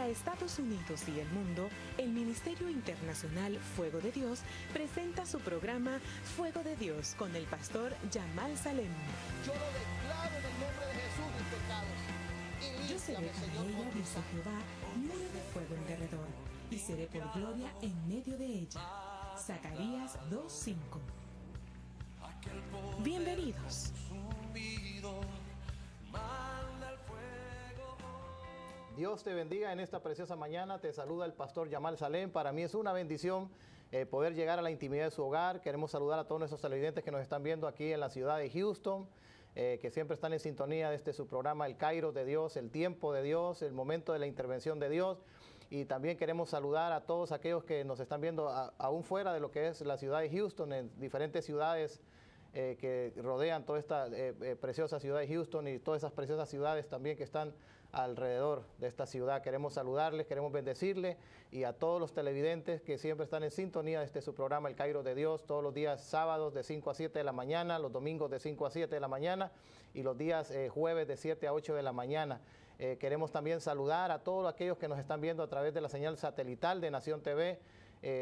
Para Estados Unidos y el mundo, el Ministerio Internacional Fuego de Dios presenta su programa Fuego de Dios con el pastor Yamal Salem. Yo lo declaro en el nombre de Jesús mis pecados. Yo seré con ella, dice Jehová, muro de fuego en derredor, y seré por gloria en medio de ella. Zacarías 2:5. Bienvenidos. Dios te bendiga en esta preciosa mañana. Te saluda el pastor Yamal Salem. Para mí es una bendición poder llegar a la intimidad de su hogar. Queremos saludar a todos nuestros televidentes que nos están viendo aquí en la ciudad de Houston, que siempre están en sintonía de su programa El Kairos de Dios, el tiempo de Dios, el momento de la intervención de Dios. Y también queremos saludar a todos aquellos que nos están viendo aún fuera de lo que es la ciudad de Houston, en diferentes ciudades que rodean toda esta preciosa ciudad de Houston y todas esas preciosas ciudades también que están alrededor de esta ciudad. Queremos saludarles, queremos bendecirles, y a todos los televidentes que siempre están en sintonía de su programa El Kairos de Dios, todos los días sábados de 5 a 7 de la mañana, los domingos de 5 a 7 de la mañana y los días jueves de 7 a 8 de la mañana. Queremos también saludar a todos aquellos que nos están viendo a través de la señal satelital de Nación TV,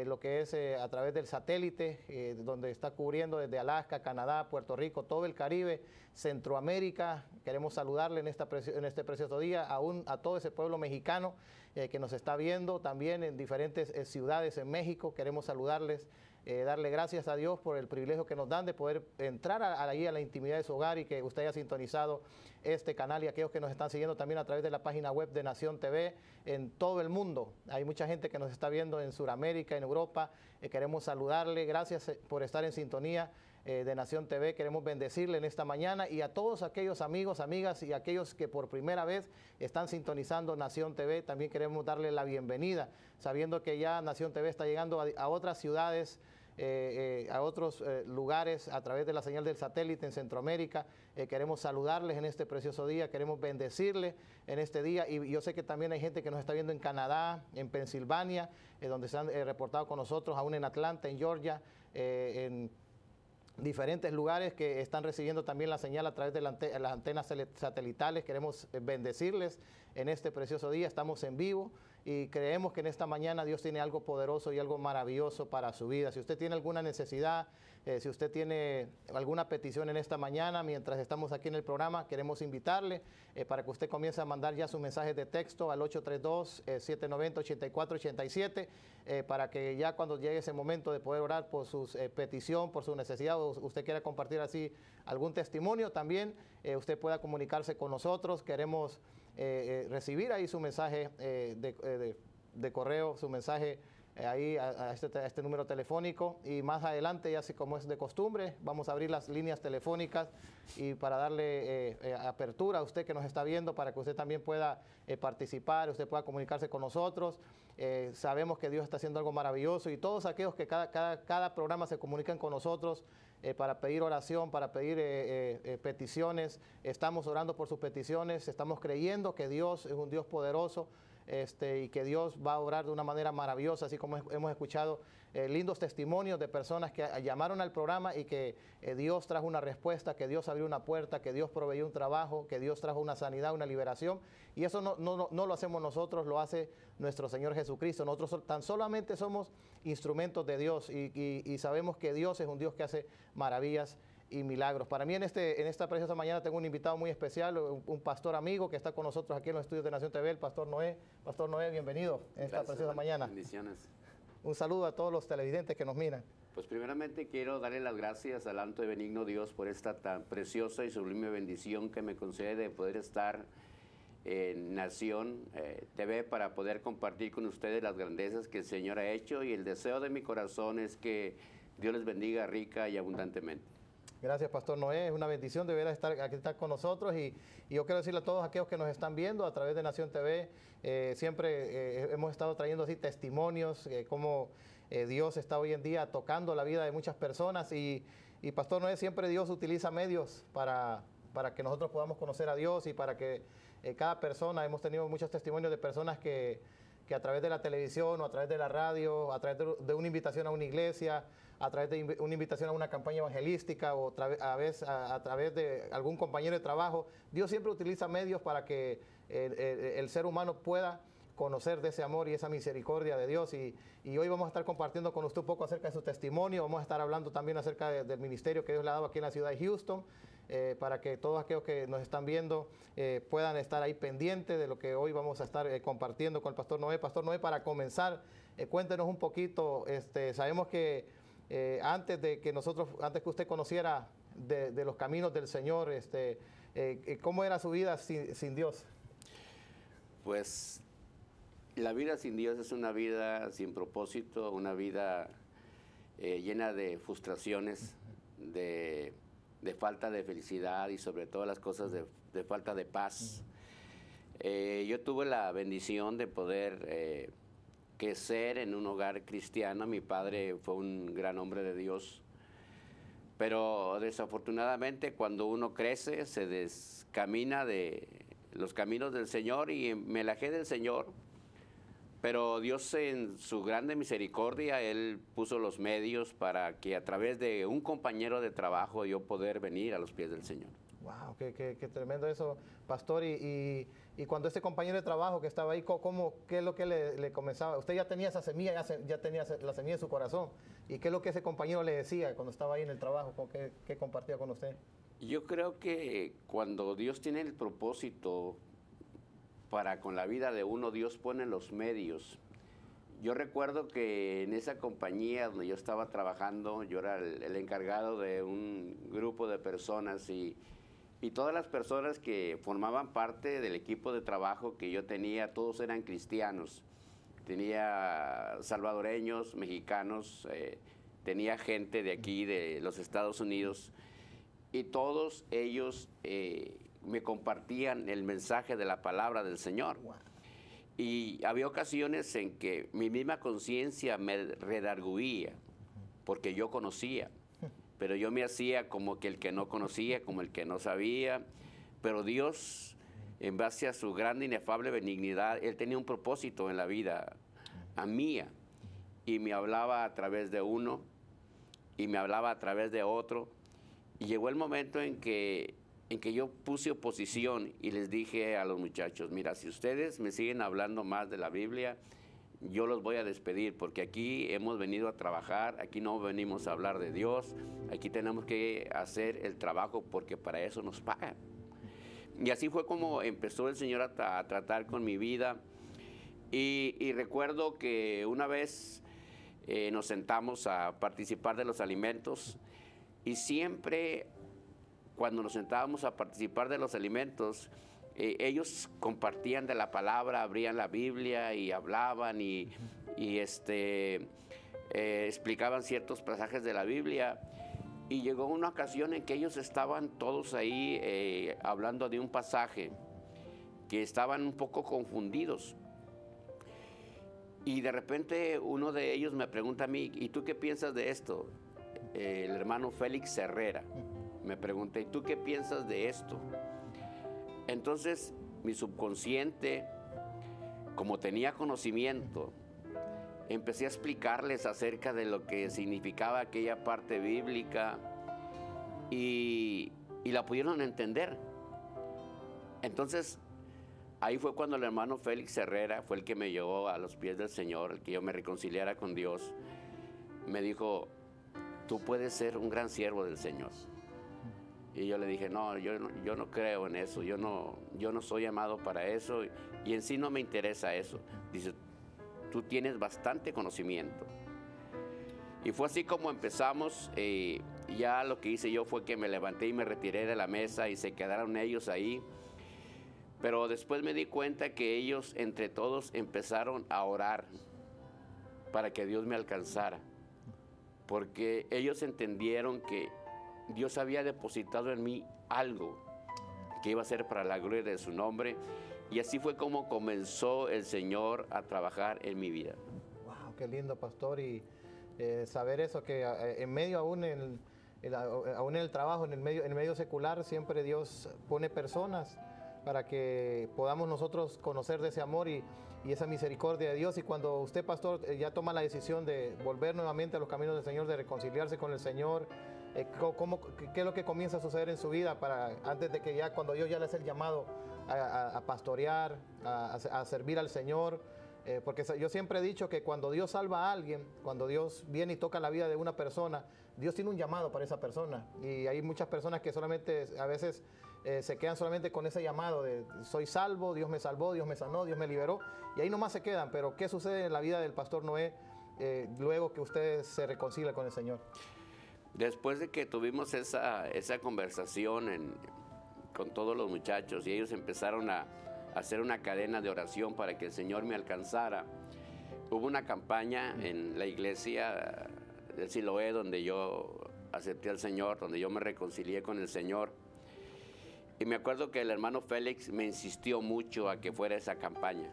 lo que es a través del satélite, donde está cubriendo desde Alaska, Canadá, Puerto Rico, todo el Caribe, Centroamérica. Queremos saludarle en este precioso día a todo ese pueblo mexicano que nos está viendo también en diferentes ciudades en México. Queremos saludarles, darle gracias a Dios por el privilegio que nos dan de poder entrar allí a la intimidad de su hogar y que usted haya sintonizado este canal, y aquellos que nos están siguiendo también a través de la página web de Nación TV en todo el mundo. Hay mucha gente que nos está viendo en Sudamérica, en Europa. Queremos saludarle, gracias por estar en sintonía de Nación TV. Queremos bendecirle en esta mañana, y a todos aquellos amigos, amigas y aquellos que por primera vez están sintonizando Nación TV, también queremos darle la bienvenida, sabiendo que ya Nación TV está llegando a otras ciudades, a otros lugares a través de la señal del satélite en Centroamérica. Queremos saludarles en este precioso día, queremos bendecirles en este día, y yo sé que también hay gente que nos está viendo en Canadá, en Pensilvania, donde se han reportado con nosotros, aún en Atlanta, en Georgia, en diferentes lugares que están recibiendo también la señal a través de las antenas satelitales. Queremos bendecirles en este precioso día. Estamos en vivo y creemos que en esta mañana Dios tiene algo poderoso y algo maravilloso para su vida. Si usted tiene alguna necesidad, si usted tiene alguna petición en esta mañana, mientras estamos aquí en el programa, queremos invitarle para que usted comience a mandar ya sus mensajes de texto al 832-790-8487, para que ya cuando llegue ese momento de poder orar por su petición, por su necesidad, o usted quiera compartir así algún testimonio, también usted pueda comunicarse con nosotros. Queremos recibir ahí su mensaje de correo, su mensaje ahí a este número telefónico, y más adelante, ya así como es de costumbre, vamos a abrir las líneas telefónicas y para darle apertura a usted que nos está viendo, para que usted también pueda participar, usted pueda comunicarse con nosotros. Sabemos que Dios está haciendo algo maravilloso, y todos aquellos que cada programa se comunican con nosotros para pedir oración, para pedir peticiones, estamos orando por sus peticiones, estamos creyendo que Dios es un Dios poderoso, y que Dios va a obrar de una manera maravillosa, así como hemos escuchado lindos testimonios de personas que llamaron al programa y que Dios trajo una respuesta, que Dios abrió una puerta, que Dios proveyó un trabajo, que Dios trajo una sanidad, una liberación. Y eso no lo hacemos nosotros, lo hace nuestro Señor Jesucristo. Nosotros tan solamente somos instrumentos de Dios, y sabemos que Dios es un Dios que hace maravillas y milagros. Para mí en esta preciosa mañana tengo un invitado muy especial, un pastor amigo que está con nosotros aquí en los estudios de Nación TV, el pastor Noé. Pastor Noé, bienvenido en esta preciosa mañana. Bendiciones. Un saludo a todos los televidentes que nos miran. Pues primeramente quiero darle las gracias al alto y benigno Dios por esta tan preciosa y sublime bendición que me concede de poder estar en Nación TV para poder compartir con ustedes las grandezas que el Señor ha hecho, y el deseo de mi corazón es que Dios les bendiga rica y abundantemente. Gracias, Pastor Noé. Es una bendición de ver estar con nosotros, y yo quiero decirle a todos aquellos que nos están viendo a través de Nación TV, siempre hemos estado trayendo así testimonios, cómo Dios está hoy en día tocando la vida de muchas personas, y Pastor Noé, siempre Dios utiliza medios para que nosotros podamos conocer a Dios, y para que cada persona, hemos tenido muchos testimonios de personas que a través de la televisión o a través de la radio, a través de una invitación a una iglesia, a través de una invitación a una campaña evangelística, o a través de algún compañero de trabajo, Dios siempre utiliza medios para que el ser humano pueda conocer de ese amor y esa misericordia de Dios. Y hoy vamos a estar compartiendo con usted un poco acerca de su testimonio. Vamos a estar hablando también acerca del ministerio que Dios le ha dado aquí en la ciudad de Houston, para que todos aquellos que nos están viendo puedan estar ahí pendientes de lo que hoy vamos a estar compartiendo con el Pastor Noé. Pastor Noé, para comenzar, cuéntenos un poquito. Sabemos que antes que usted conociera de los caminos del Señor, ¿cómo era su vida sin Dios? Pues la vida sin Dios es una vida sin propósito, una vida llena de frustraciones, de falta de felicidad y sobre todas las cosas de falta de paz. Yo tuve la bendición de poder crecer en un hogar cristiano. Mi padre fue un gran hombre de Dios, pero desafortunadamente cuando uno crece se descamina de los caminos del Señor y me alejé del Señor. Pero Dios en su grande misericordia, Él puso los medios para que a través de un compañero de trabajo yo poder venir a los pies del Señor. ¡Wow! Qué tremendo eso, Pastor. Y cuando ese compañero de trabajo que estaba ahí, ¿qué es lo que le comenzaba? Usted ya tenía esa semilla, ya tenía la semilla en su corazón. ¿Y qué es lo que ese compañero le decía cuando estaba ahí en el trabajo? ¿Qué compartía con usted? Yo creo que cuando Dios tiene el propósito para con la vida de uno, Dios pone los medios. Yo recuerdo que en esa compañía donde yo estaba trabajando, yo era el encargado de un grupo de personas y todas las personas que formaban parte del equipo de trabajo que yo tenía, todos eran cristianos. Tenía salvadoreños, mexicanos, tenía gente de aquí, de los Estados Unidos, y todos ellos me compartían el mensaje de la palabra del Señor. Wow. Y había ocasiones en que mi misma conciencia me redarguía, porque yo conocía, pero yo me hacía como que el que no conocía, como el que no sabía. Pero Dios, en base a su grande e inefable benignidad, Él tenía un propósito en la vida mía, y me hablaba a través de uno, y me hablaba a través de otro, y llegó el momento en que yo puse oposición y les dije a los muchachos, mira, si ustedes me siguen hablando más de la Biblia, yo los voy a despedir, porque aquí hemos venido a trabajar, aquí no venimos a hablar de Dios, aquí tenemos que hacer el trabajo porque para eso nos pagan. Y así fue como empezó el Señor a tratar con mi vida. Y recuerdo que una vez nos sentamos a participar de los alimentos, y siempre cuando nos sentábamos a participar de los alimentos, ellos compartían de la palabra, abrían la Biblia y hablaban y explicaban ciertos pasajes de la Biblia. Y llegó una ocasión en que ellos estaban todos ahí hablando de un pasaje, que estaban un poco confundidos. Y de repente uno de ellos me pregunta a mí, ¿y tú qué piensas de esto? El hermano Félix Herrera me pregunta, ¿y tú qué piensas de esto? Entonces mi subconsciente, como tenía conocimiento, empecé a explicarles acerca de lo que significaba aquella parte bíblica y la pudieron entender. Entonces ahí fue cuando el hermano Félix Herrera fue el que me llevó a los pies del Señor, el que yo me reconciliara con Dios. Me dijo, tú puedes ser un gran siervo del Señor. Y yo le dije, no, yo no creo en eso, yo no soy llamado para eso y en sí no me interesa eso. Dice, tú tienes bastante conocimiento. Y fue así como empezamos. Ya lo que hice yo fue que me levanté y me retiré de la mesa y se quedaron ellos ahí. Pero después me di cuenta que ellos entre todos empezaron a orar para que Dios me alcanzara. Porque ellos entendieron que Dios había depositado en mí algo que iba a ser para la gloria de su nombre. Y así fue como comenzó el Señor a trabajar en mi vida. ¡Wow! ¡Qué lindo, pastor! Y saber eso, que en medio aún en el trabajo, en el medio secular, siempre Dios pone personas para que podamos nosotros conocer de ese amor y esa misericordia de Dios. Y cuando usted, pastor, ya toma la decisión de volver nuevamente a los caminos del Señor, de reconciliarse con el Señor, ¿Qué es lo que comienza a suceder en su vida antes de que ya, cuando Dios ya le hace el llamado a pastorear, a servir al Señor? Porque yo siempre he dicho que cuando Dios salva a alguien, cuando Dios viene y toca la vida de una persona, Dios tiene un llamado para esa persona. Y hay muchas personas que solamente a veces se quedan solamente con ese llamado de soy salvo, Dios me salvó, Dios me sanó, Dios me liberó, y ahí nomás se quedan. Pero ¿qué sucede en la vida del pastor Noé luego que usted se reconcilia con el Señor? Después de que tuvimos esa conversación con todos los muchachos y ellos empezaron a hacer una cadena de oración para que el Señor me alcanzara, hubo una campaña en la iglesia del Siloé donde yo acepté al Señor, donde yo me reconcilié con el Señor. Y me acuerdo que el hermano Félix me insistió mucho a que fuera esa campaña.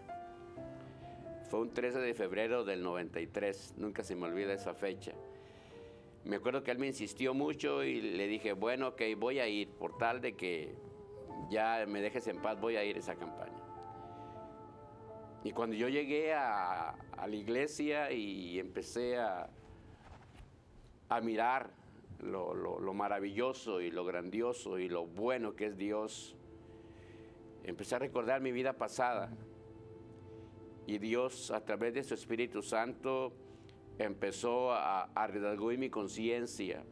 Fue un 13 de febrero del 93, nunca se me olvida esa fecha. Me acuerdo que él me insistió mucho y le dije, bueno, ok, voy a ir, por tal de que ya me dejes en paz, voy a ir a esa campaña. Y cuando yo llegué a la iglesia y empecé a mirar lo maravilloso y lo grandioso y lo bueno que es Dios, empecé a recordar mi vida pasada. Y Dios, a través de su Espíritu Santo, empezó a redarguir mi conciencia,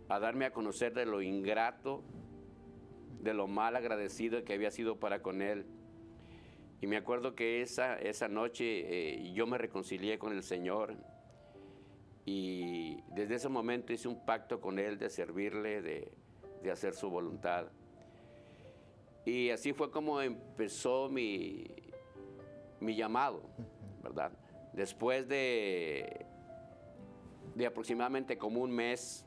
a darme a conocer de lo ingrato, de lo mal agradecido que había sido para con Él. Y me acuerdo que esa noche yo me reconcilié con el Señor. Y desde ese momento hice un pacto con Él de servirle, de hacer su voluntad. Y así fue como empezó mi llamado, ¿verdad? Después de aproximadamente como un mes,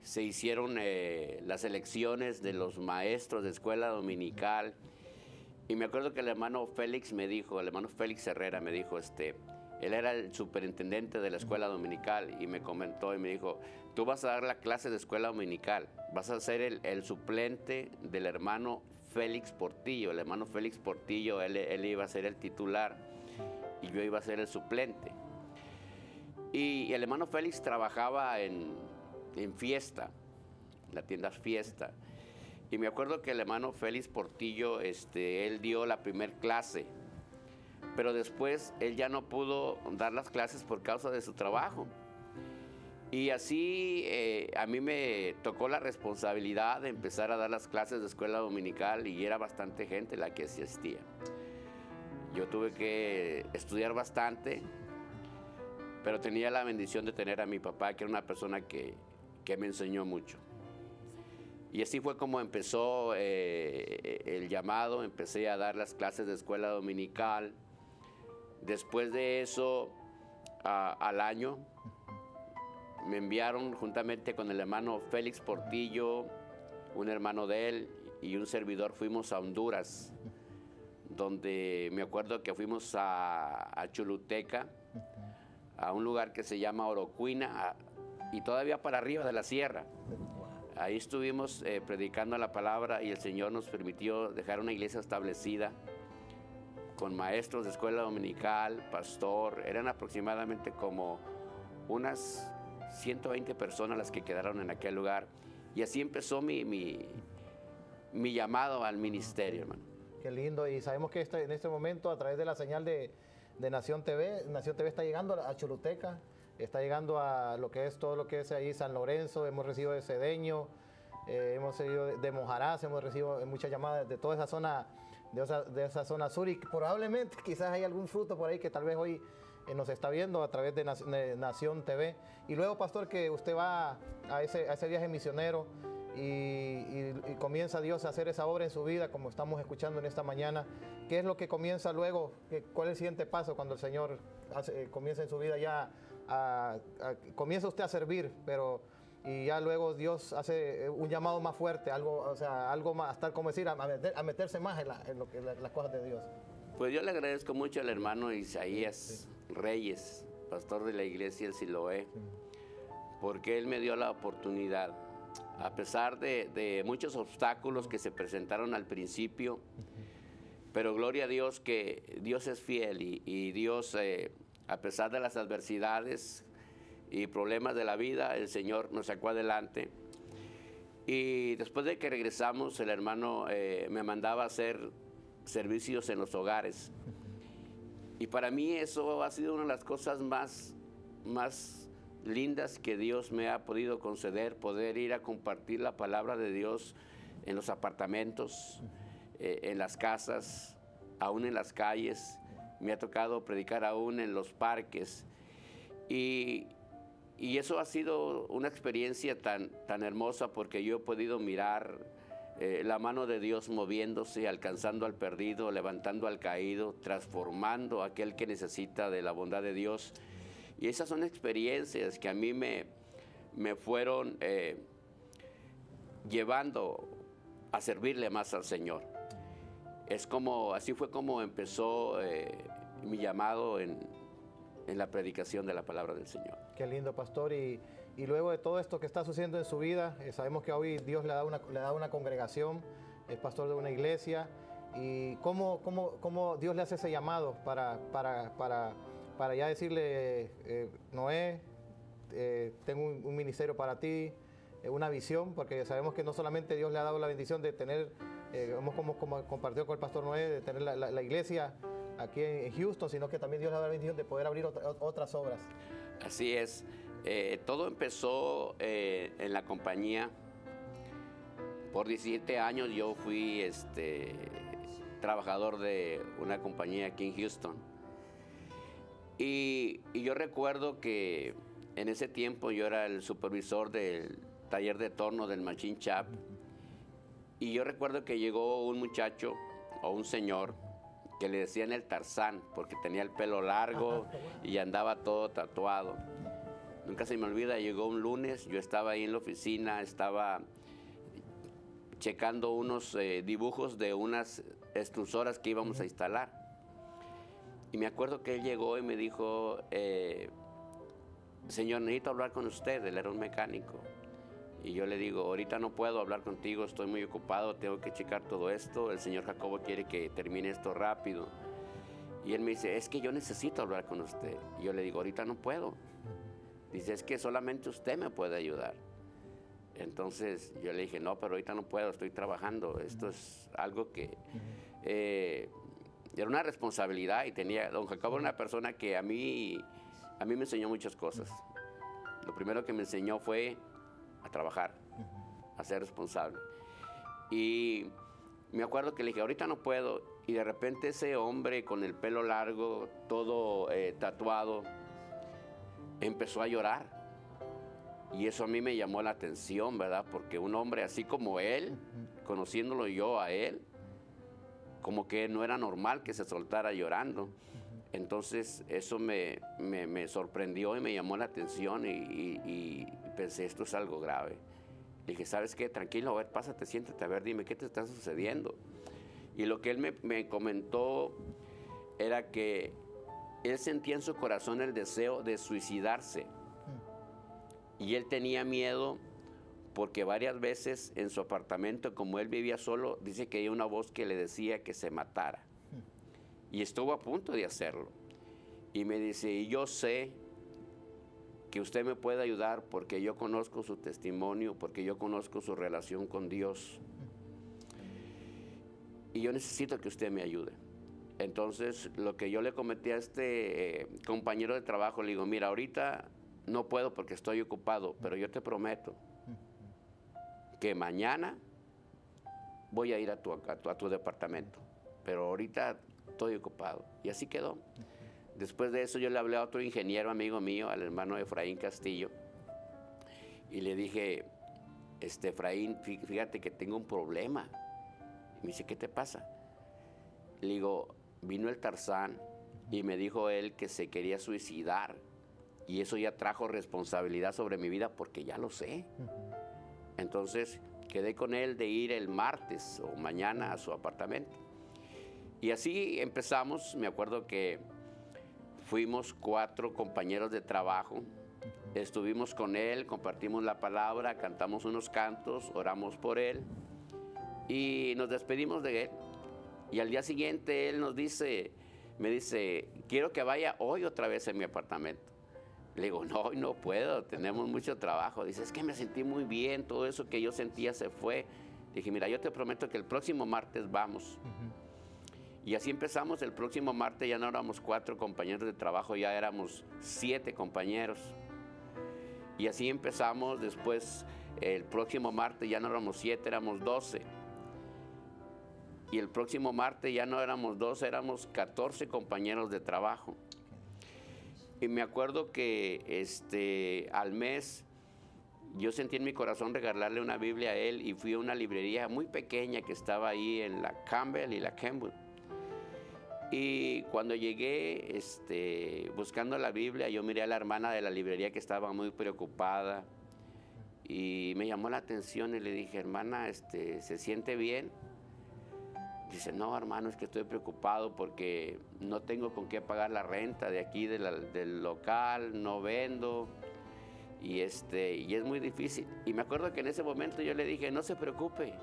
se hicieron las elecciones de los maestros de escuela dominical. Y me acuerdo que el hermano Félix me dijo, el hermano Félix Herrera me dijo, él era el superintendente de la escuela dominical y me comentó y me dijo, tú vas a dar la clase de escuela dominical, vas a ser el suplente del hermano Félix Portillo. El hermano Félix Portillo, él iba a ser el titular y yo iba a ser el suplente. Y el hermano Félix trabajaba en Fiesta, en la tienda Fiesta. Y me acuerdo que el hermano Félix Portillo, él dio la primer clase, pero después él ya no pudo dar las clases por causa de su trabajo. Y así a mí me tocó la responsabilidad de empezar a dar las clases de escuela dominical y era bastante gente la que asistía. Yo tuve que estudiar bastante, pero tenía la bendición de tener a mi papá, que era una persona que me enseñó mucho. Y así fue como empezó el llamado, empecé a dar las clases de escuela dominical. Después de eso, al año, me enviaron juntamente con el hermano Félix Portillo, un hermano de él y un servidor, fuimos a Honduras, donde me acuerdo que fuimos a Choluteca, a un lugar que se llama Orocuina, y todavía para arriba de la sierra. Ahí estuvimos predicando la palabra y el Señor nos permitió dejar una iglesia establecida con maestros de escuela dominical, pastor. Eran aproximadamente como unas 120 personas las que quedaron en aquel lugar. Y así empezó mi llamado al ministerio, hermano. Qué lindo. Y sabemos que en este momento, a través de la señal de Nación TV está llegando a Choluteca, está llegando a lo que es todo lo que es ahí San Lorenzo. Hemos recibido de Cedeño, hemos recibido de Mojarás, hemos recibido muchas llamadas de toda esa zona, de esa zona sur, y probablemente quizás hay algún fruto por ahí que tal vez hoy nos está viendo a través de Nación TV. Y luego, pastor, que usted va a ese viaje misionero y comienza Dios a hacer esa obra en su vida, como estamos escuchando en esta mañana. ¿Qué es lo que comienza luego? ¿Cuál es el siguiente paso cuando el Señor comienza en su vida ya? Comienza usted a servir, y ya luego Dios hace un llamado más fuerte, algo más, tal como decir, a meterse más en las cosas de Dios. Pues yo le agradezco mucho al hermano Isaías Reyes, pastor de la iglesia El Siloé, porque él me dio la oportunidad, a pesar de muchos obstáculos que se presentaron al principio, pero gloria a Dios que Dios es fiel y Dios, a pesar de las adversidades y problemas de la vida, el Señor nos sacó adelante. Y después de que regresamos, el hermano me mandaba a hacer servicios en los hogares. Y para mí eso ha sido una de las cosas más lindas que Dios me ha podido conceder, poder ir a compartir la palabra de Dios en los apartamentos, en las casas, aún en las calles. Me ha tocado predicar aún en los parques. Y eso ha sido una experiencia tan hermosa, porque yo he podido mirar la mano de Dios moviéndose, alcanzando al perdido, levantando al caído, transformando a aquel que necesita de la bondad de Dios. Y esas son experiencias que a mí me fueron llevando a servirle más al Señor. Así fue como empezó mi llamado en la predicación de la palabra del Señor. Qué lindo, pastor. Y luego de todo esto que está sucediendo en su vida, sabemos que hoy Dios le da una congregación, es pastor de una iglesia. ¿Y cómo Dios le hace ese llamado para ya decirle, Noé, tengo un ministerio para ti, una visión? Porque sabemos que no solamente Dios le ha dado la bendición de tener, como compartió con el pastor Noé, de tener la iglesia aquí en Houston, sino que también Dios le ha dado la bendición de poder abrir otras obras. Así es. Todo empezó en la compañía. Por 17 años yo fui trabajador de una compañía aquí en Houston. Y yo recuerdo que en ese tiempo yo era el supervisor del taller de torno del Machine Shop. Y yo recuerdo que llegó un muchacho o un señor que le decían el Tarzán, porque tenía el pelo largo y andaba todo tatuado. Nunca se me olvida, llegó un lunes, yo estaba ahí en la oficina, estaba checando unos dibujos de unas extrusoras que íbamos a instalar. Y me acuerdo que él llegó y me dijo, señor, necesito hablar con usted. Él era un mecánico. Y yo le digo, ahorita no puedo hablar contigo, estoy muy ocupado, tengo que checar todo esto. El señor Jacobo quiere que termine esto rápido. Y él me dice, es que yo necesito hablar con usted. Y yo le digo, ahorita no puedo. Dice, es que solamente usted me puede ayudar. Entonces yo le dije, no, pero ahorita no puedo, estoy trabajando. Esto es algo que era una responsabilidad, y don Jacobo era una persona que a mí me enseñó muchas cosas. Lo primero que me enseñó fue a trabajar, a ser responsable. Y me acuerdo que le dije, ahorita no puedo. Y de repente ese hombre con el pelo largo, todo tatuado, empezó a llorar. Y eso a mí me llamó la atención, ¿verdad? Porque un hombre así como él, conociéndolo yo a él, como que no era normal que se soltara llorando. Entonces eso me sorprendió y me llamó la atención, y pensé, esto es algo grave. Le dije, ¿sabes qué? Tranquilo, a ver, pásate, siéntate, a ver, dime, ¿qué te está sucediendo? Y lo que él me comentó era que él sentía en su corazón el deseo de suicidarse. Y él tenía miedo porque varias veces en su apartamento, como él vivía solo, dice que había una voz que le decía que se matara. Y estuvo a punto de hacerlo. Y me dice, y yo sé que usted me puede ayudar porque yo conozco su testimonio, porque yo conozco su relación con Dios. Y yo necesito que usted me ayude. Entonces, lo que yo le comenté a este compañero de trabajo, le digo, mira, ahorita no puedo porque estoy ocupado, pero yo te prometo que mañana voy a ir a tu departamento, pero ahorita estoy ocupado. Y así quedó. Después de eso yo le hablé a otro ingeniero amigo mío, al hermano Efraín Castillo, y le dije, Efraín, fíjate que tengo un problema. Y me dice, ¿qué te pasa? Le digo, vino el Tarzán y me dijo él que se quería suicidar. Y eso ya trajo responsabilidad sobre mi vida porque ya lo sé. Entonces quedé con él de ir el martes o mañana a su apartamento. Y así empezamos. Me acuerdo que fuimos 4 compañeros de trabajo. Estuvimos con él, compartimos la palabra, cantamos unos cantos, oramos por él y nos despedimos de él. Y al día siguiente él me dice, quiero que vaya hoy otra vez a mi apartamento. Le digo, no, hoy no puedo, tenemos mucho trabajo. Dice, es que me sentí muy bien, todo eso que yo sentía se fue. Dije, mira, yo te prometo que el próximo martes vamos. Y así empezamos. El próximo martes ya no éramos 4 compañeros de trabajo, ya éramos 7 compañeros. Y así empezamos. Después, el próximo martes ya no éramos 7, éramos 12. Y el próximo martes ya no éramos 12, éramos 14 compañeros de trabajo. Y me acuerdo que al mes yo sentí en mi corazón regalarle una Biblia a él, y fui a una librería muy pequeña que estaba ahí en la Campbell y la Kenwood. Y cuando llegué buscando la Biblia, yo miré a la hermana de la librería que estaba muy preocupada, y me llamó la atención y le dije, hermana, ¿se siente bien? Dice, no, hermano, es que estoy preocupado porque no tengo con qué pagar la renta de aquí del local, no vendo, y es muy difícil. Y me acuerdo que en ese momento yo le dije, no se preocupe,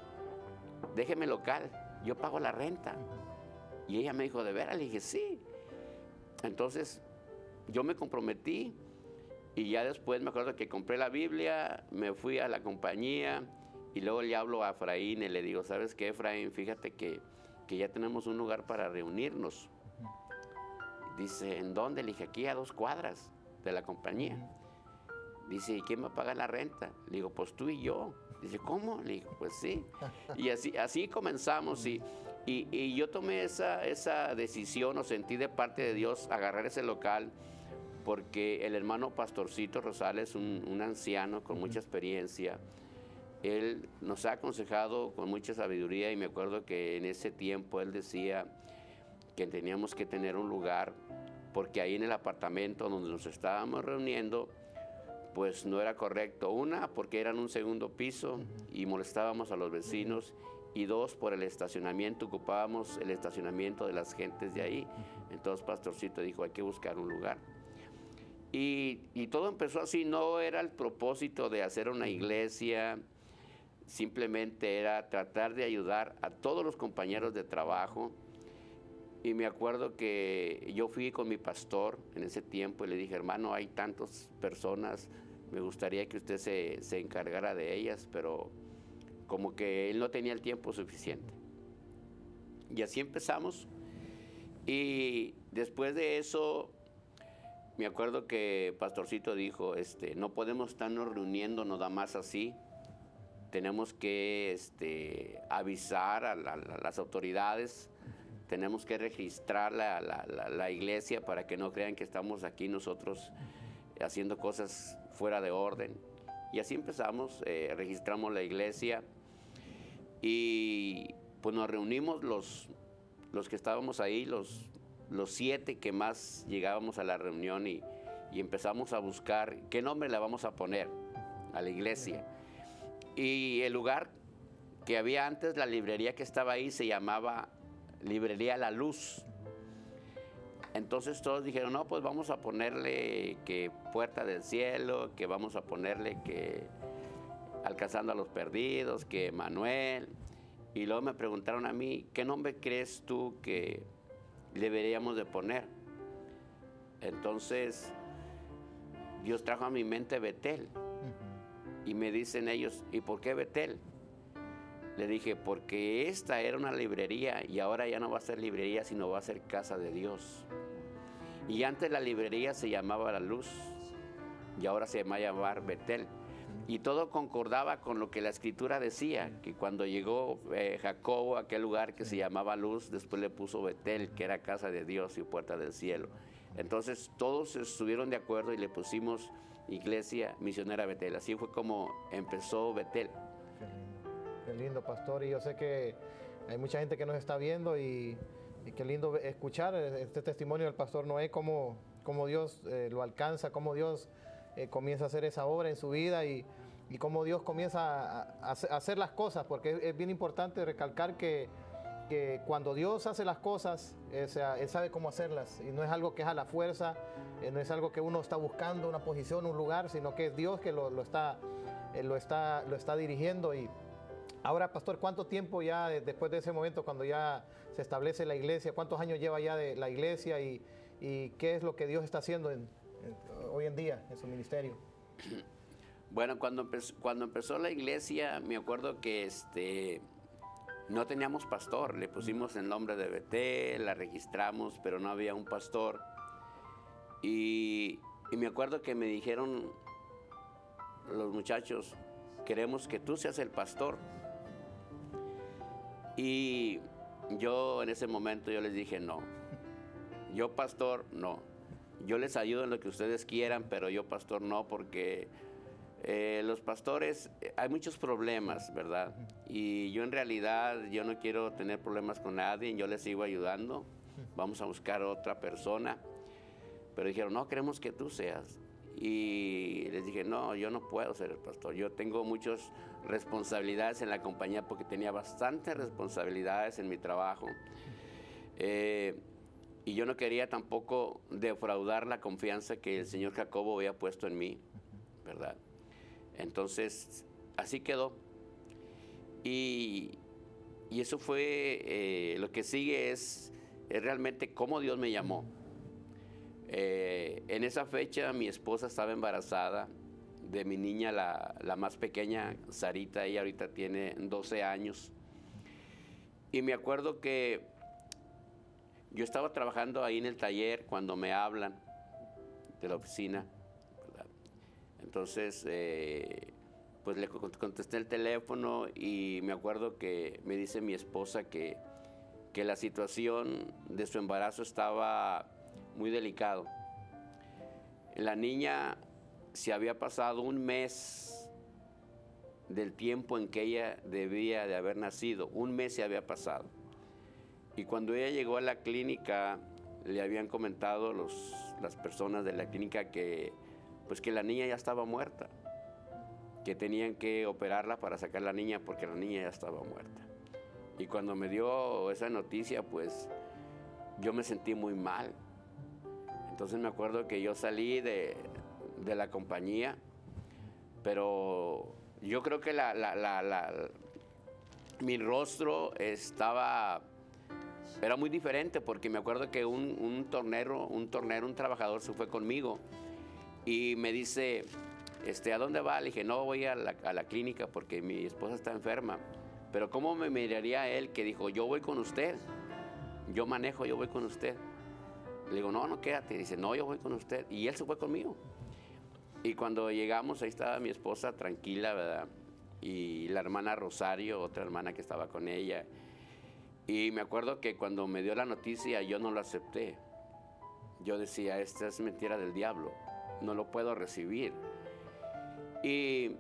déjeme local, yo pago la renta. Y ella me dijo, ¿de veras? Le dije, sí. Entonces, yo me comprometí, y ya después me acuerdo que compré la Biblia, me fui a la compañía, y luego le hablo a Efraín y le digo, ¿sabes qué, Efraín? Fíjate que ya tenemos un lugar para reunirnos. Dice, ¿en dónde? Le dije, aquí a 2 cuadras de la compañía. Dice, ¿y quién va a pagar la renta? Le digo, pues tú y yo. Dice, ¿cómo? Le digo, pues sí. Y así comenzamos, y yo tomé esa decisión, o sentí de parte de Dios agarrar ese local, porque el hermano Pastorcito Rosales, un anciano con mucha experiencia, él nos ha aconsejado con mucha sabiduría, y me acuerdo que en ese tiempo él decía que teníamos que tener un lugar, porque ahí en el apartamento donde nos estábamos reuniendo, pues no era correcto. Una, porque era en un segundo piso y molestábamos a los vecinos, y 2, por el estacionamiento, ocupábamos el estacionamiento de las gentes de ahí. Entonces Pastorcito dijo, hay que buscar un lugar. Y todo empezó así. No era el propósito de hacer una iglesia, simplemente era tratar de ayudar a todos los compañeros de trabajo. Y me acuerdo que yo fui con mi pastor en ese tiempo y le dije, hermano, hay tantas personas, me gustaría que usted se encargara de ellas, pero como que él no tenía el tiempo suficiente. Y así empezamos. Y después de eso, me acuerdo que Pastorcito dijo, no podemos estarnos reuniendo nada más así. Tenemos que avisar a las autoridades, tenemos que registrar la iglesia para que no crean que estamos aquí nosotros haciendo cosas fuera de orden. Y así empezamos, registramos la iglesia, y pues nos reunimos los que estábamos ahí, los 7 que más llegábamos a la reunión, y empezamos a buscar qué nombre le vamos a poner a la iglesia. Y el lugar que había antes, la librería que estaba ahí, se llamaba Librería La Luz. Entonces todos dijeron, no, pues vamos a ponerle que Puerta del Cielo, que vamos a ponerle que Alcanzando a los Perdidos, que Manuel. Y luego me preguntaron a mí, ¿qué nombre crees tú que deberíamos de poner? Entonces Dios trajo a mi mente Betel. Y me dicen ellos, ¿y por qué Betel? Le dije, porque esta era una librería, y ahora ya no va a ser librería, sino va a ser casa de Dios. Y antes la librería se llamaba La Luz, y ahora se va a llamar Betel. Y todo concordaba con lo que la Escritura decía, que cuando llegó Jacobo a aquel lugar que se llamaba Luz, después le puso Betel, que era casa de Dios y puerta del cielo. Entonces todos estuvieron de acuerdo y le pusimos Iglesia Misionera Betel. Así fue como empezó Betel. Qué lindo, pastor. Y yo sé que hay mucha gente que nos está viendo, y qué lindo escuchar este testimonio del pastor Noé, cómo Dios lo alcanza, cómo Dios comienza a hacer esa obra en su vida, y cómo Dios comienza a hacer las cosas, porque es bien importante recalcar que cuando Dios hace las cosas, Él sabe cómo hacerlas, y no es algo que es a la fuerza, no es algo que uno está buscando una posición, un lugar, sino que es Dios que lo está dirigiendo. Y ahora, pastor, ¿cuánto tiempo ya después de ese momento, cuando ya se establece la iglesia, cuántos años lleva ya de la iglesia, y qué es lo que Dios está haciendo hoy en día en su ministerio? Bueno, cuando empezó la iglesia, me acuerdo que no teníamos pastor. Le pusimos el nombre de Betel, la registramos, pero no había un pastor. Y me acuerdo que me dijeron los muchachos, queremos que tú seas el pastor. Y yo en ese momento yo les dije, no, yo pastor no. Yo les ayudo en lo que ustedes quieran, pero yo pastor no, porque los pastores, hay muchos problemas, ¿verdad? Y yo en realidad, yo no quiero tener problemas con nadie, yo les sigo ayudando, vamos a buscar otra persona. Pero dijeron, no, queremos que tú seas. Y les dije, no, yo no puedo ser el pastor, yo tengo muchas responsabilidades en la compañía porque tenía bastantes responsabilidades en mi trabajo. Y yo no quería tampoco defraudar la confianza que el señor Jacobo había puesto en mí, ¿verdad? Entonces, así quedó. Y eso fue, lo que sigue es realmente cómo Dios me llamó. En esa fecha mi esposa estaba embarazada de mi niña, la más pequeña, Sarita. Ella ahorita tiene 12 años. Y me acuerdo que yo estaba trabajando ahí en el taller cuando me hablan de la oficina, ¿verdad? Entonces, pues le contesté el teléfono y me acuerdo que me dice mi esposa que la situación de su embarazo estaba muy delicado. La niña se había pasado un mes del tiempo en que ella debía de haber nacido. Un mes se había pasado. Y cuando ella llegó a la clínica, le habían comentado las personas de la clínica que la niña ya estaba muerta, que tenían que operarla para sacar la niña porque la niña ya estaba muerta. Y cuando me dio esa noticia, pues yo me sentí muy mal. Entonces me acuerdo que yo salí de la compañía, pero yo creo que mi rostro era muy diferente, porque me acuerdo que un trabajador se fue conmigo y me dice, ¿a dónde va? Le dije, no, voy a la clínica porque mi esposa está enferma. Pero ¿cómo me miraría él que dijo, yo voy con usted, yo manejo, yo voy con usted? Le digo, no, quédate. Dice, no, yo voy con usted. Y él se fue conmigo. Y cuando llegamos, ahí estaba mi esposa tranquila, ¿verdad? Y la hermana Rosario, otra hermana que estaba con ella. Y me acuerdo que cuando me dio la noticia, yo no lo acepté. Yo decía, esta es mentira del diablo, no lo puedo recibir. Y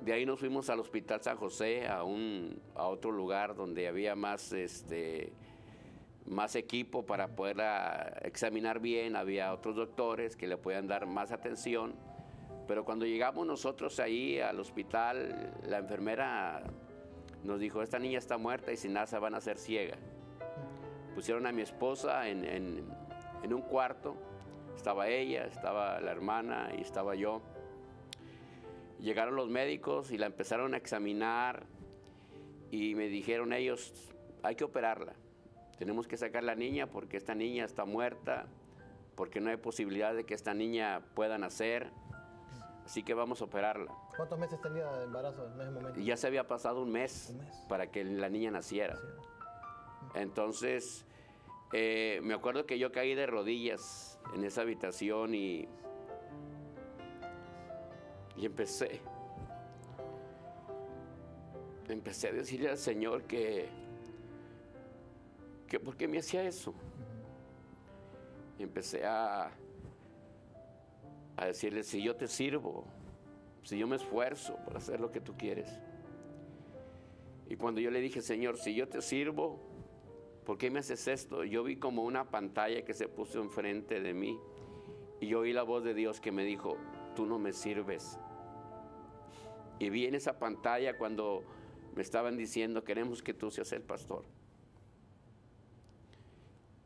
de ahí nos fuimos al Hospital San José, a otro lugar donde había más equipo para poderla examinar bien. Había otros doctores que le podían dar más atención. Pero cuando llegamos nosotros ahí al hospital, la enfermera nos dijo, esta niña está muerta y sin nada se van a hacer ciega. Pusieron a mi esposa en un cuarto. Estaba ella, estaba la hermana y estaba yo. Llegaron los médicos y la empezaron a examinar y me dijeron ellos, hay que operarla. Tenemos que sacar la niña porque esta niña está muerta, porque no hay posibilidad de que esta niña pueda nacer. Así que vamos a operarla. ¿Cuántos meses tenía de embarazo en ese momento? Ya se había pasado un mes para que la niña naciera. Sí. Entonces, me acuerdo que yo caí de rodillas en esa habitación y empecé a decirle al Señor que ¿por qué me hacía eso? Y empecé a decirle, si yo te sirvo, si yo me esfuerzo por hacer lo que tú quieres. Y cuando yo le dije, Señor, si yo te sirvo, ¿por qué me haces esto? Yo vi como una pantalla que se puso enfrente de mí y yo oí la voz de Dios que me dijo, tú no me sirves. Y vi en esa pantalla cuando me estaban diciendo, queremos que tú seas el pastor.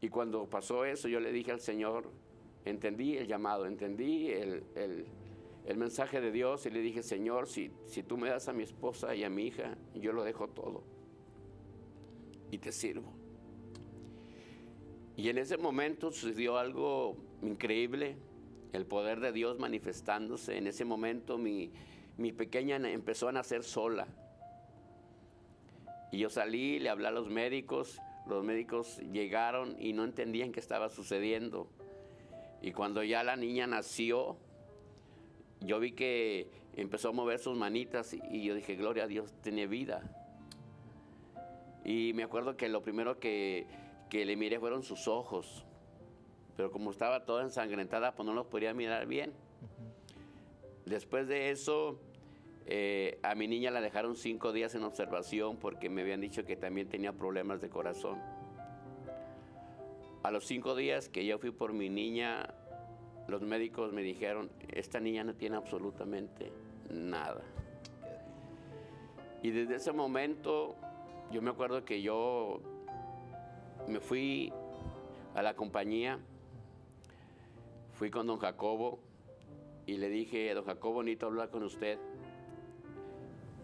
Y cuando pasó eso, yo le dije al Señor, entendí el llamado, entendí el mensaje de Dios y le dije, Señor, si tú me das a mi esposa y a mi hija, yo lo dejo todo y te sirvo. Y en ese momento sucedió algo increíble. el poder de Dios manifestándose. En ese momento mi pequeña empezó a nacer sola. Y yo salí, le hablé a los médicos llegaron y no entendían qué estaba sucediendo. Y cuando ya la niña nació, yo vi que empezó a mover sus manitas y yo dije, gloria a Dios, tiene vida. Y me acuerdo que lo primero que le miré fueron sus ojos, pero como estaba toda ensangrentada, pues no los podía mirar bien. Después de eso, a mi niña la dejaron 5 días en observación porque me habían dicho que también tenía problemas de corazón. A los 5 días que yo fui por mi niña, los médicos me dijeron, esta niña no tiene absolutamente nada. Y desde ese momento, yo me acuerdo que yo me fui a la compañía, fui con don Jacobo y le dije, don Jacobo, necesito hablar con usted.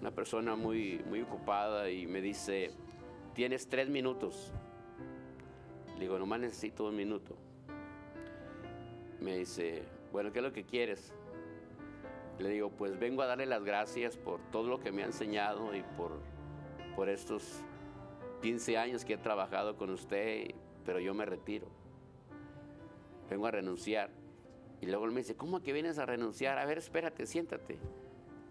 Una persona muy ocupada, y me dice, tienes 3 minutos. Le digo, nomás necesito 1 minuto. Me dice, bueno, ¿qué es lo que quieres? Le digo, pues vengo a darle las gracias por todo lo que me ha enseñado y por estos 15 años que he trabajado con usted, pero yo me retiro. Vengo a renunciar. Y luego él me dice, ¿cómo que vienes a renunciar? A ver, espérate, siéntate.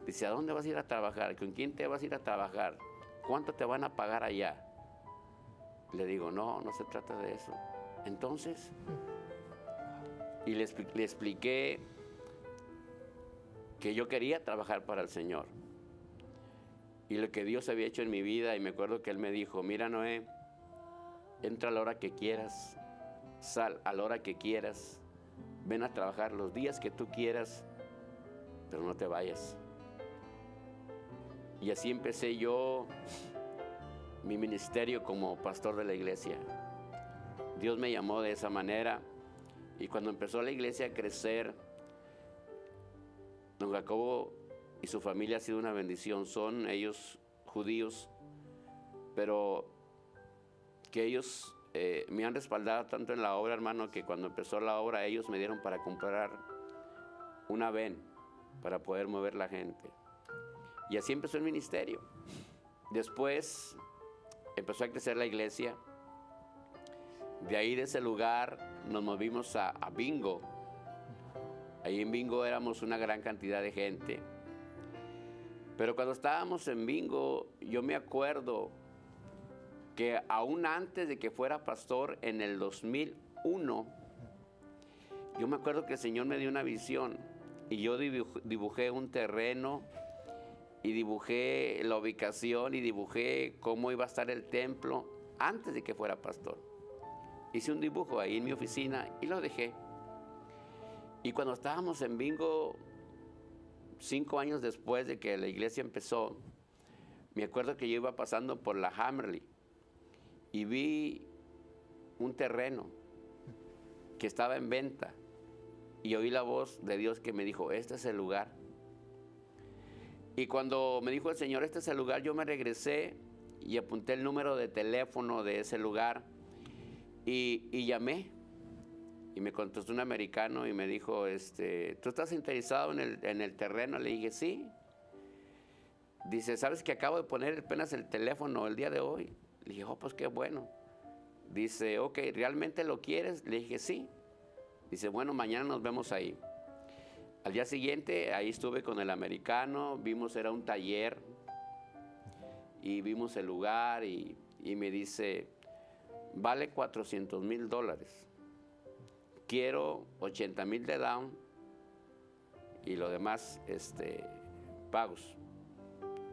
Dice, ¿a dónde vas a ir a trabajar? ¿Con quién te vas a ir a trabajar? ¿Cuánto te van a pagar allá? Le digo, no se trata de eso. Entonces, y le expliqué que yo quería trabajar para el Señor y lo que Dios había hecho en mi vida. Y me acuerdo que él me dijo, mira, Noé, entra a la hora que quieras, sal a la hora que quieras, ven a trabajar los días que tú quieras, pero no te vayas. Y así empecé yo mi ministerio como pastor de la iglesia. Dios me llamó de esa manera, y cuando empezó la iglesia a crecer, don Jacobo y su familia ha sido una bendición. Son ellos judíos, pero que ellos me han respaldado tanto en la obra, hermano, que cuando empezó la obra ellos me dieron para comprar una van para poder mover la gente. Y así empezó el ministerio. Después empezó a crecer la iglesia. De ahí, de ese lugar, nos movimos a Bingo. Ahí en Bingo éramos una gran cantidad de gente. Pero cuando estábamos en Bingo, yo me acuerdo que aún antes de que fuera pastor, en el 2001, yo me acuerdo que el Señor me dio una visión y yo dibujé un terreno y dibujé la ubicación y dibujé cómo iba a estar el templo antes de que fuera pastor. Hice un dibujo ahí en mi oficina y lo dejé. Y cuando estábamos en Bingo, 5 años después de que la iglesia empezó, me acuerdo que yo iba pasando por la Hammerly y vi un terreno que estaba en venta y oí la voz de Dios que me dijo, este es el lugar. Y cuando me dijo el Señor, este es el lugar, yo me regresé y apunté el número de teléfono de ese lugar y llamé. Y me contestó un americano y me dijo, ¿tú estás interesado en el terreno? Le dije, sí. Dice, ¿sabes que acabo de poner apenas el teléfono el día de hoy? Le dije, oh, pues qué bueno. Dice, ok, ¿realmente lo quieres? Le dije, sí. Dice, bueno, mañana nos vemos ahí. Al día siguiente, ahí estuve con el americano, vimos, era un taller, y vimos el lugar y me dice, vale $400,000. Quiero 80,000 de down y lo demás, pagos.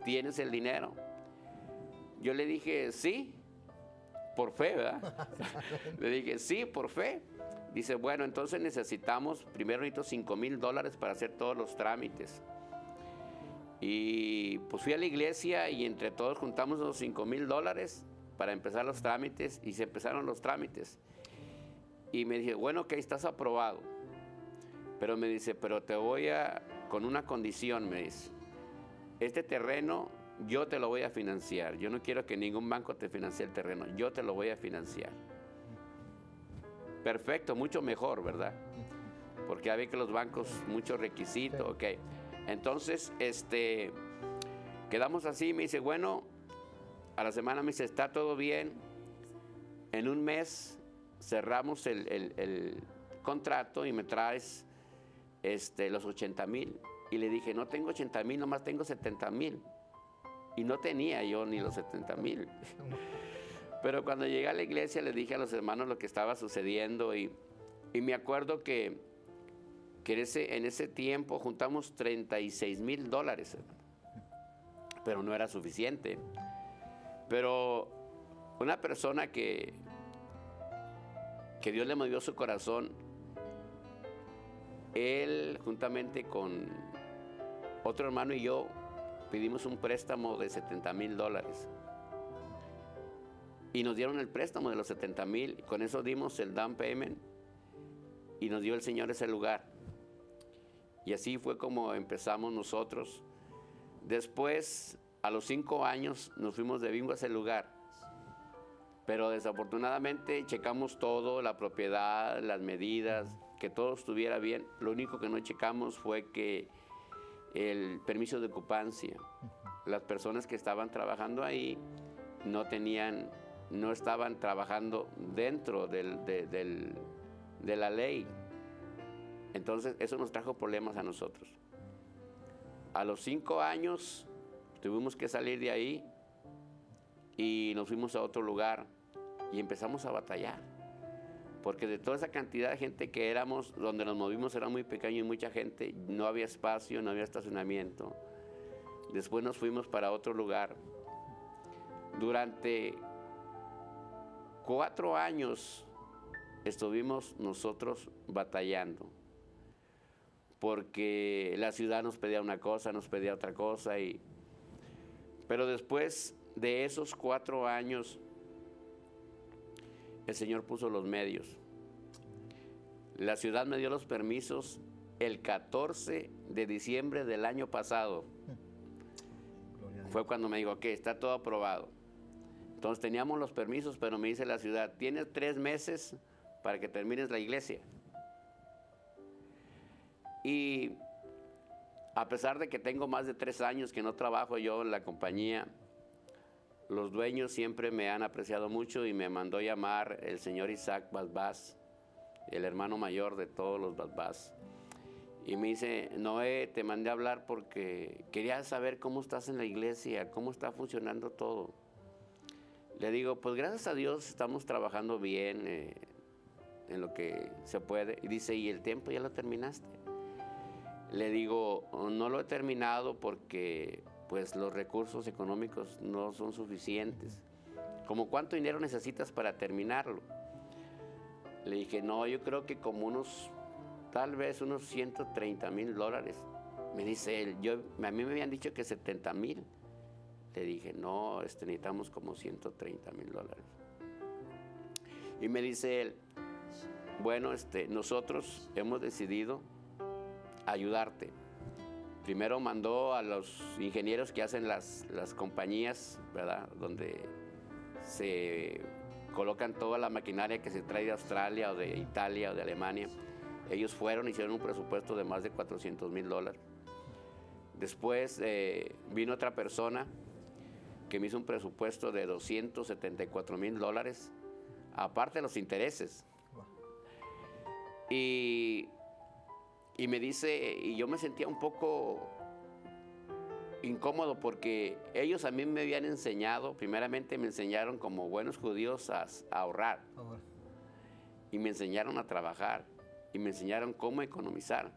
¿Tienes el dinero? Yo le dije, sí, por fe, ¿verdad? Le dije, sí, por fe. Dice, bueno, entonces primero necesito $5,000 para hacer todos los trámites. Y pues fui a la iglesia y entre todos juntamos los $5,000 para empezar los trámites y se empezaron los trámites. Y me dije, bueno, ok, estás aprobado. Pero me dice, pero con una condición, me dice, este terreno yo te lo voy a financiar. Yo no quiero que ningún banco te financie el terreno, yo te lo voy a financiar. Perfecto, mucho mejor, ¿verdad? porque ya ve que los bancos, muchos requisitos, Sí. ok. Entonces, quedamos así, me dice, bueno, a la semana me dice, está todo bien, en un mes cerramos el contrato y me traes los 80,000. Y le dije, no tengo 80,000, nomás tengo 70,000. Y no tenía yo ni los 70,000. Pero cuando llegué a la iglesia le dije a los hermanos lo que estaba sucediendo y me acuerdo que en ese tiempo juntamos $36,000, pero no era suficiente. Pero una persona que Dios le movió su corazón, él juntamente con otro hermano y yo pedimos un préstamo de $70,000 y nos dieron el préstamo de los 70,000. Con eso dimos el down payment y nos dio el Señor ese lugar. Y así fue como empezamos nosotros. Después, a los 5 años, nos fuimos de bingo a ese lugar. Pero desafortunadamente checamos todo, la propiedad, las medidas, que todo estuviera bien. Lo único que no checamos fue que el permiso de ocupancia. Las personas que estaban trabajando ahí no estaban trabajando dentro de la ley. Entonces eso nos trajo problemas a nosotros. A los 5 años tuvimos que salir de ahí y nos fuimos a otro lugar y empezamos a batallar. Porque de toda esa cantidad de gente que éramos, donde nos movimos era muy pequeño y mucha gente, no había espacio, no había estacionamiento. Después nos fuimos para otro lugar. Durante 4 años estuvimos nosotros batallando. Porque la ciudad nos pedía una cosa, nos pedía otra cosa. Pero después de esos 4 años, el Señor puso los medios. La ciudad me dio los permisos el 14 de diciembre del año pasado. Fue cuando me dijo, que está todo aprobado. Entonces teníamos los permisos, pero me dice la ciudad, tienes 3 meses para que termines la iglesia. Y a pesar de que tengo más de 3 años que no trabajo yo en la compañía, los dueños siempre me han apreciado mucho y me mandó llamar el señor Isaac Basbás, el hermano mayor de todos los Basbás. Y me dice, Noé, te mandé a hablar porque quería saber cómo estás en la iglesia, cómo está funcionando todo. Le digo, pues gracias a Dios estamos trabajando bien en lo que se puede. Y dice, ¿y el tiempo ya lo terminaste? Le digo, no lo he terminado porque pues los recursos económicos no son suficientes. ¿Cómo cuánto dinero necesitas para terminarlo? Le dije, no, yo creo que como tal vez unos $130,000. Me dice él, a mí me habían dicho que 70,000. Le dije, no, necesitamos como $130,000. Y me dice él, bueno, nosotros hemos decidido ayudarte. Primero mandó a los ingenieros que hacen las compañías, ¿verdad? Donde se colocan toda la maquinaria que se trae de Australia o de Italia o de Alemania. Ellos fueron, hicieron un presupuesto de más de $400,000. Después vino otra persona que me hizo un presupuesto de $274,000, aparte de los intereses. Y me dice, y yo me sentía un poco incómodo porque ellos a mí me habían enseñado, primeramente me enseñaron como buenos judíos a ahorrar. Y me enseñaron a trabajar y me enseñaron cómo economizar.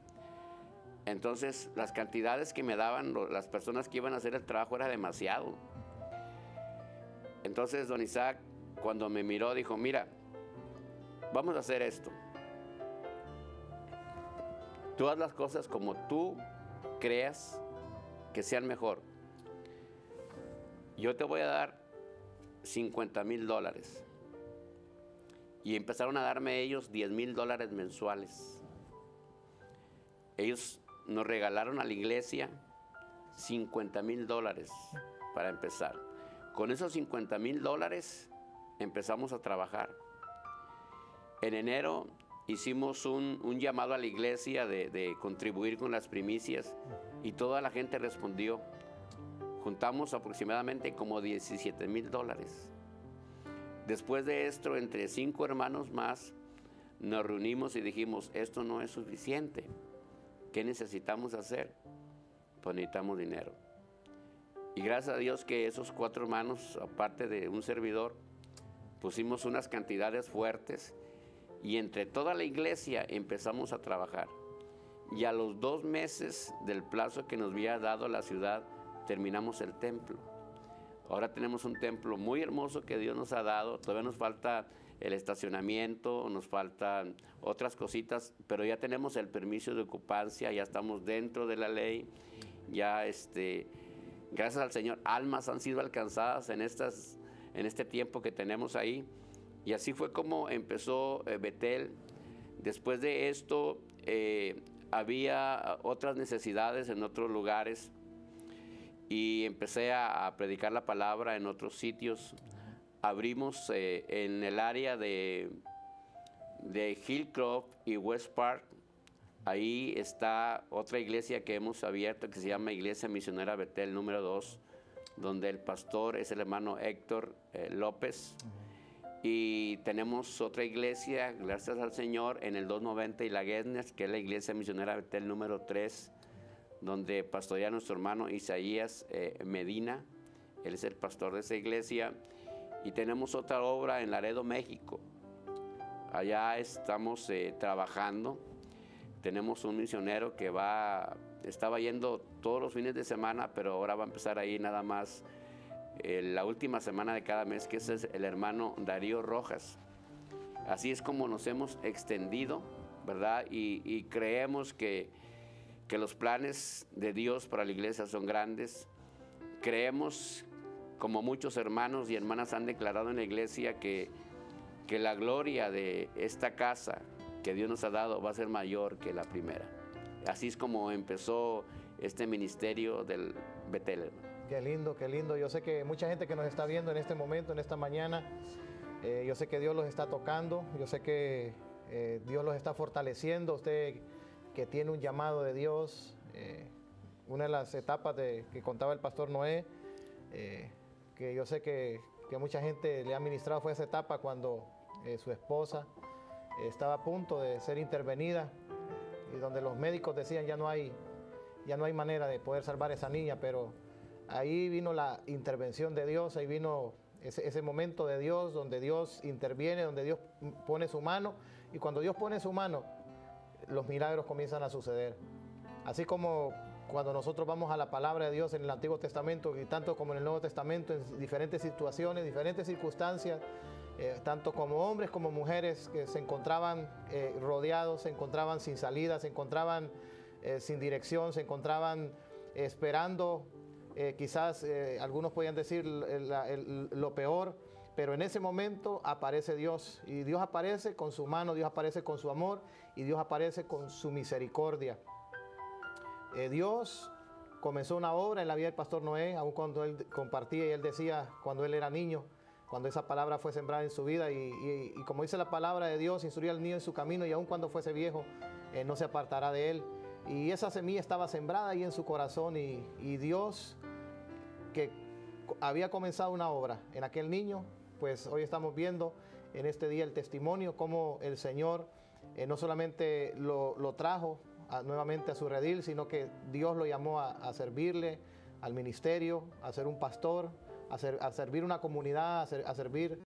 Entonces las cantidades que me daban las personas que iban a hacer el trabajo era demasiado. Entonces don Isaac, cuando me miró, dijo, mira, vamos a hacer esto. Tú haz las cosas como tú creas que sean mejor. Yo te voy a dar $50,000. Y empezaron a darme ellos $10,000 mensuales. Ellos nos regalaron a la iglesia $50,000 para empezar. Con esos $50,000 empezamos a trabajar. En enero hicimos un llamado a la iglesia de contribuir con las primicias y toda la gente respondió. Juntamos aproximadamente como $17,000. Después de esto, entre 5 hermanos más, nos reunimos y dijimos, esto no es suficiente. ¿Qué necesitamos hacer? Pues necesitamos dinero. Y gracias a Dios que esos 4 hermanos, aparte de un servidor, pusimos unas cantidades fuertes y entre toda la iglesia empezamos a trabajar. Y a los 2 meses del plazo que nos había dado la ciudad, terminamos el templo. Ahora tenemos un templo muy hermoso que Dios nos ha dado. Todavía nos falta el estacionamiento, nos faltan otras cositas, pero ya tenemos el permiso de ocupancia, ya estamos dentro de la ley. Ya gracias al Señor, almas han sido alcanzadas en este tiempo que tenemos ahí. Y así fue como empezó Betel. Después de esto, había otras necesidades en otros lugares y empecé a predicar la palabra en otros sitios. Abrimos en el área de Hillcroft y West Park. Ahí está otra iglesia que hemos abierto que se llama Iglesia Misionera Betel número 2, donde el pastor es el hermano Héctor López. Y tenemos otra iglesia, gracias al Señor, en el 290 y la Guesnes, que es la Iglesia Misionera Betel número 3, donde pastorea nuestro hermano Isaías Medina. Él es el pastor de esa iglesia. Y tenemos otra obra en Laredo, México. Allá estamos trabajando. Tenemos un misionero que estaba yendo todos los fines de semana, pero ahora va a empezar ahí nada más la última semana de cada mes, que ese es el hermano Darío Rojas. Así es como nos hemos extendido, ¿verdad? Y creemos que los planes de Dios para la iglesia son grandes. Creemos, como muchos hermanos y hermanas han declarado en la iglesia, que la gloria de esta casa que Dios nos ha dado va a ser mayor que la primera. Así es como empezó este ministerio del Betel. Qué lindo, qué lindo. Yo sé que mucha gente que nos está viendo en este momento, en esta mañana, yo sé que Dios los está tocando, yo sé que Dios los está fortaleciendo. Usted que tiene un llamado de Dios, una de las etapas que contaba el pastor Noé, que yo sé que mucha gente le ha ministrado, fue esa etapa cuando su esposa estaba a punto de ser intervenida y donde los médicos decían ya no hay manera de poder salvar a esa niña, pero ahí vino la intervención de Dios, ahí vino ese momento de Dios, donde Dios interviene, donde Dios pone su mano, y cuando Dios pone su mano, los milagros comienzan a suceder. Así como cuando nosotros vamos a la palabra de Dios en el Antiguo Testamento, y tanto como en el Nuevo Testamento, en diferentes situaciones, diferentes circunstancias, tanto como hombres como mujeres que se encontraban rodeados, se encontraban sin salida, se encontraban sin dirección, se encontraban esperando, quizás algunos podían decir lo peor, pero en ese momento aparece Dios, y Dios aparece con su mano, Dios aparece con su amor, y Dios aparece con su misericordia. Dios comenzó una obra en la vida del pastor Noé, aun cuando él compartía y él decía, cuando él era niño, cuando esa palabra fue sembrada en su vida, y como dice la palabra de Dios, instruía al niño en su camino, y aun cuando fuese viejo, no se apartará de él. Y esa semilla estaba sembrada ahí en su corazón, y Dios, que había comenzado una obra en aquel niño, pues hoy estamos viendo en este día el testimonio, cómo el Señor no solamente lo trajo nuevamente a su redil, sino que Dios lo llamó a servirle al ministerio, a ser un pastor, a servir una comunidad, a servir